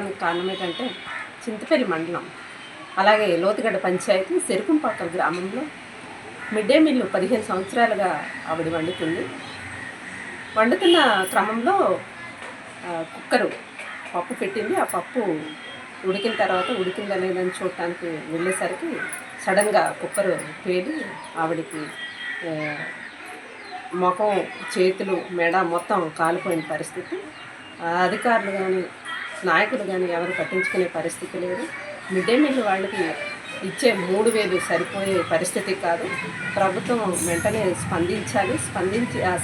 రావడానికి కారణం ఏంటంటే చింతపల్లి మండలం అలాగే లోతుగడ్డ పంచాయతీ సెరుకుంపాక గ్రామంలో మిడ్ డే మీల్ 15 సంవత్సరాలుగా ఆవిడ వండుతుంది. వండుతున్న క్రమంలో కుక్కరు పప్పు పెట్టింది. ఆ పప్పు ఉడికిన తర్వాత ఉడికిందా లేదని చూడటానికి వెళ్ళేసరికి సడన్గా కుక్కరు పేలి ఆవిడికి ముఖం, చేతులు, మెడ మొత్తం కాలిపోయిన పరిస్థితి. అధికారులు కానీ నాయకులు కానీ ఎవరు పట్టించుకునే పరిస్థితి లేదు. మిడ్ డే మీల్ వాళ్ళకి ఇచ్చే 3,000 సరిపోయే పరిస్థితి కాదు. ప్రభుత్వం వెంటనే స్పందించాలి.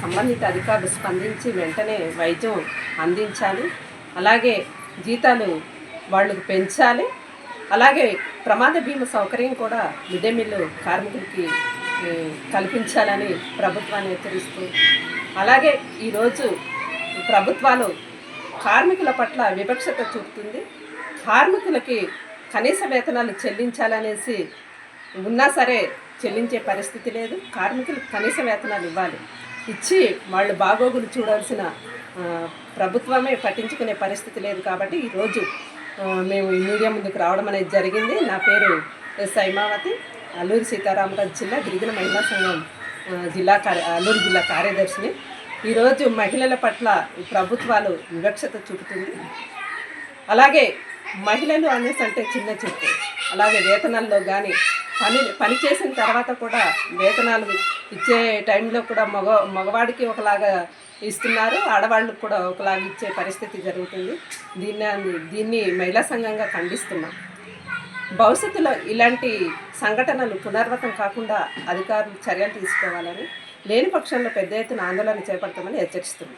సంబంధిత అధికారులు స్పందించి వెంటనే వైద్యం అందించాలి. అలాగే జీతాలు వాళ్ళకు పెంచాలి. అలాగే ప్రమాద బీమా సౌకర్యం కూడా మిడ్ డే మీల్ కార్మికులకి కల్పించాలని ప్రభుత్వాన్ని హెచ్చరిస్తూ, అలాగే ఈరోజు ప్రభుత్వాలు కార్మికుల పట్ల వివక్షత చూపుతుంది. కార్మికులకి కనీస వేతనాలు చెల్లించాలనేసి ఉన్నా సరే చెల్లించే పరిస్థితి లేదు. కార్మికులకు కనీస వేతనాలు ఇవ్వాలి. ఇచ్చి వాళ్ళు బాగోగులు చూడాల్సిన ప్రభుత్వమే పట్టించుకునే పరిస్థితి లేదు. కాబట్టి ఈరోజు మేము ఈ మీడియా ముందుకు రావడం అనేది జరిగింది. నా పేరు ఎస్ హైమావతి, అల్లూరి సీతారామరాజు జిల్లా గిరిజన మహిళా సంఘం అల్లూరు జిల్లా కార్యదర్శిని. ఈరోజు మహిళల పట్ల ప్రభుత్వాలు వివక్షత చూపుతుంది. అలాగే మహిళలు అనేసి అంటే చిన్న చెప్పు. అలాగే వేతనాల్లో కానీ పని చేసిన తర్వాత కూడా వేతనాలు ఇచ్చే టైంలో కూడా మగవాడికి ఒకలాగా ఇస్తున్నారు, ఆడవాళ్ళకు కూడా ఒకలాగా ఇచ్చే పరిస్థితి జరుగుతుంది. దీన్ని మహిళా సంఘంగా ఖండిస్తున్నాం. భవిష్యత్తులో ఇలాంటి సంఘటనలు పునరావృతం కాకుండా అధికారులు చర్యలు తీసుకోవాలని, లేని పక్షంలో పెద్ద ఎత్తున ఆందోళన చేపడతామని హెచ్చరిస్తున్నాం.